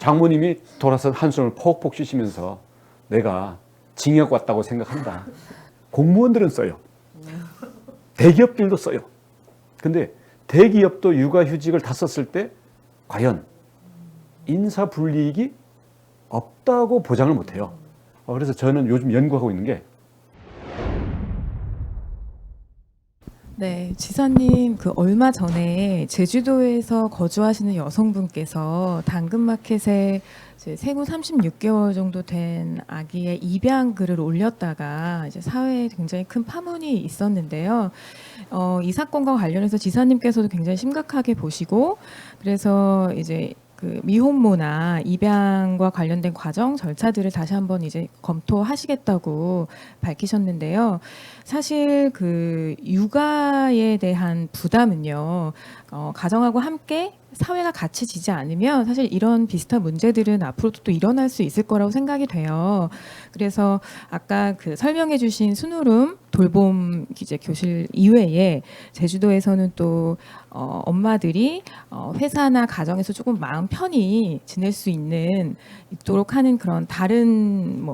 장모님이 돌아서 한숨을 퍽퍽 쉬시면서 내가 징역 왔다고 생각한다. 공무원들은 써요. 대기업들도 써요. 근데 대기업도 육아휴직을 다 썼을 때 과연 인사불이익이 없다고 보장을 못해요. 그래서 저는 요즘 연구하고 있는 게 네, 지사님 얼마 전에 제주도에서 거주하시는 여성분께서 당근마켓에 이제 생후 36개월 정도 된 아기의 입양 글을 올렸다가 이제 사회에 굉장히 큰 파문이 있었는데요. 이 사건과 관련해서 지사님께서도 굉장히 심각하게 보시고 그래서 이제 미혼모나 입양과 관련된 과정 절차들을 다시 한번 이제 검토하시겠다고 밝히셨는데요. 사실 육아에 대한 부담은요, 가정하고 함께 사회가 같이 지지 않으면 사실 이런 비슷한 문제들은 앞으로도 또 일어날 수 있을 거라고 생각이 돼요. 그래서 아까 설명해 주신 순우름 돌봄 이제 교실 이외에 제주도에서는 또 엄마들이 회사나 가정에서 조금 마음 편히 지낼 수 있도록 하는 그런 다른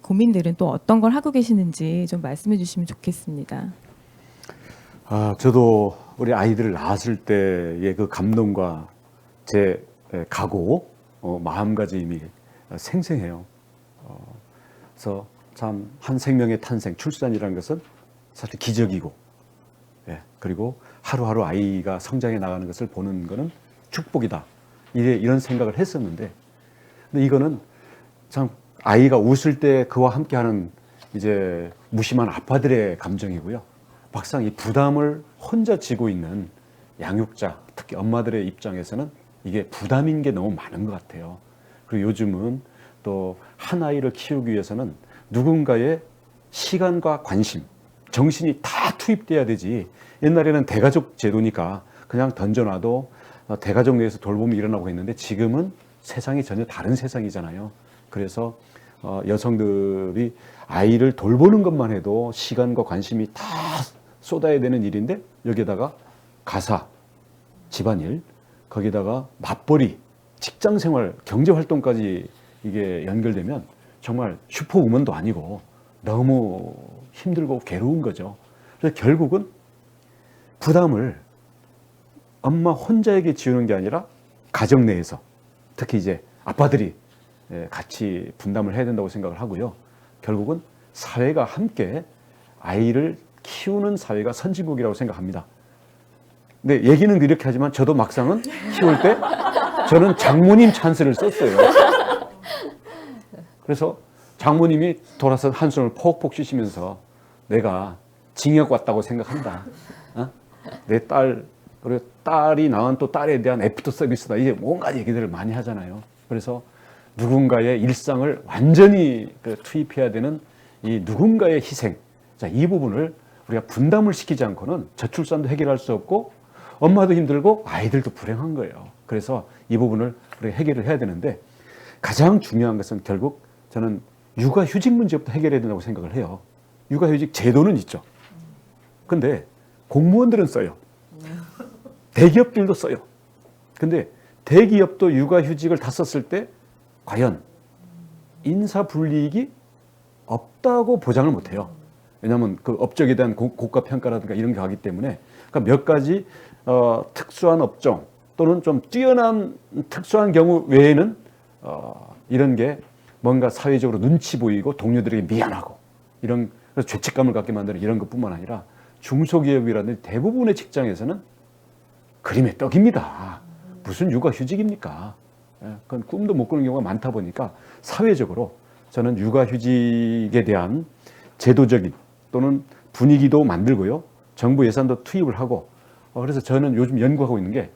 고민들은 또 어떤 걸 하고 계시는지 좀 말씀해 주시면 좋겠습니다. 저도 우리 아이들을 낳았을 때의 그 감동과 제 각오, 마음가짐이 생생해요. 그래서 참 한 생명의 탄생, 출산이라는 것은 사실 기적이고, 그리고 하루하루 아이가 성장해 나가는 것을 보는 것은 축복이다. 이런 생각을 했었는데, 근데 이거는 참 아이가 웃을 때 그와 함께하는 이제 무심한 아빠들의 감정이고요. 막상 이 부담을 혼자 지고 있는 양육자, 특히 엄마들의 입장에서는 이게 부담인 게 너무 많은 것 같아요. 그리고 요즘은 또 한 아이를 키우기 위해서는 누군가의 시간과 관심, 정신이 다 투입돼야 되지. 옛날에는 대가족 제도니까 그냥 던져놔도 대가족 내에서 돌봄이 일어나고 했는데 지금은 세상이 전혀 다른 세상이잖아요. 그래서 여성들이 아이를 돌보는 것만 해도 시간과 관심이 다 쏟아야 되는 일인데 여기에다가 가사, 집안일, 거기다가 맞벌이, 직장생활, 경제활동까지 이게 연결되면 정말 슈퍼우먼도 아니고 너무 힘들고 괴로운 거죠. 그래서 결국은 부담을 엄마 혼자에게 지우는 게 아니라 가정 내에서 특히 이제 아빠들이 같이 분담을 해야 된다고 생각을 하고요. 결국은 사회가 함께 아이를 키우는 사회가 선진국이라고 생각합니다. 근데 얘기는 이렇게 하지만 저도 막상은 키울 때 저는 장모님 찬스를 썼어요. 그래서 장모님이 돌아서 한숨을 퍽퍽 쉬시면서 내가 징역 왔다고 생각한다. 내 딸, 그리고 딸이 낳은 또 딸에 대한 애프터 서비스다. 이제 온갖 얘기들을 많이 하잖아요. 그래서 누군가의 일상을 완전히 투입해야 되는 이 누군가의 희생. 자, 이 부분을 우리가 분담을 시키지 않고는 저출산도 해결할 수 없고 엄마도 힘들고 아이들도 불행한 거예요. 그래서 이 부분을 우리가 해결을 해야 되는데 가장 중요한 것은 결국 저는 육아휴직 문제부터 해결해야 된다고 생각을 해요. 육아휴직 제도는 있죠. 근데 공무원들은 써요. 대기업들도 써요. 근데 대기업도 육아휴직을 다 썼을 때 과연 인사불이익이 없다고 보장을 못해요. 왜냐하면 그 업적에 대한 고가 평가라든가 이런 게 가기 때문에 그러니까 몇 가지 특수한 업종 또는 좀 뛰어난 특수한 경우 외에는 이런 게 뭔가 사회적으로 눈치 보이고 동료들에게 미안하고 이런 그래서 죄책감을 갖게 만드는 이런 것뿐만 아니라 중소기업이라든지 대부분의 직장에서는 그림의 떡입니다. 무슨 육아휴직입니까? 그건 꿈도 못 꾸는 경우가 많다 보니까 사회적으로 저는 육아휴직에 대한 제도적인 또는 분위기도 만들고요. 정부 예산도 투입을 하고 그래서 저는 요즘 연구하고 있는 게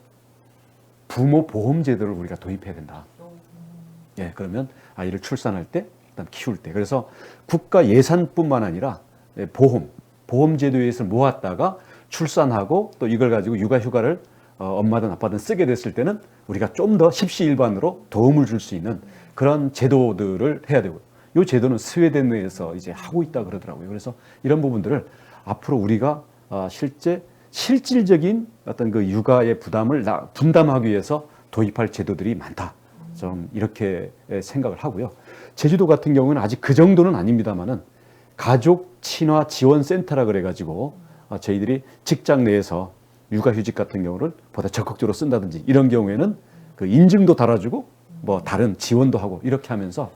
부모 보험 제도를 우리가 도입해야 된다. 그러면 아이를 출산할 때, 일단 키울 때. 그래서 국가 예산뿐만 아니라 보험 제도에서 모았다가 출산하고 또 이걸 가지고 육아휴가를 엄마든 아빠든 쓰게 됐을 때는 우리가 좀 더 십시일반으로 도움을 줄 수 있는 그런 제도들을 해야 되고요. 이 제도는 스웨덴 내에서 이제 하고 있다 그러더라고요. 그래서 이런 부분들을 앞으로 우리가 실질적인 어떤 그 육아의 부담을 분담하기 위해서 도입할 제도들이 많다. 좀 이렇게 생각을 하고요. 제주도 같은 경우는 아직 그 정도는 아닙니다만은 가족 친화 지원 센터라 그래가지고 저희들이 직장 내에서 육아휴직 같은 경우를 보다 적극적으로 쓴다든지 이런 경우에는 그 인증도 달아주고 뭐 다른 지원도 하고 이렇게 하면서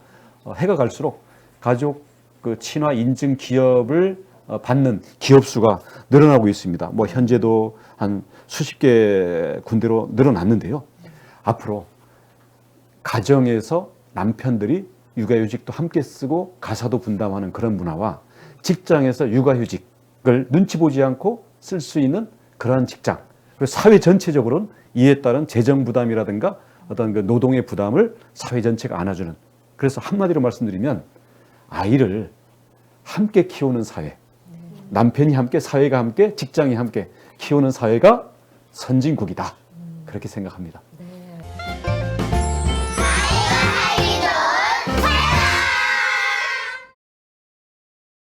해가 갈수록 가족 그 친화 인증 기업을 받는 기업 수가 늘어나고 있습니다. 뭐 현재도 한 수십 개 군데로 늘어났는데요. 앞으로 가정에서 남편들이 육아휴직도 함께 쓰고 가사도 분담하는 그런 문화와 직장에서 육아휴직을 눈치 보지 않고 쓸 수 있는 그러한 직장, 그리고 사회 전체적으로는 이에 따른 재정 부담이라든가 어떤 그 노동의 부담을 사회 전체가 안아주는, 그래서 한마디로 말씀드리면 아이를 함께 키우는 사회, 남편이 함께, 사회가 함께, 직장이 함께 키우는 사회가 선진국이다, 그렇게 생각합니다.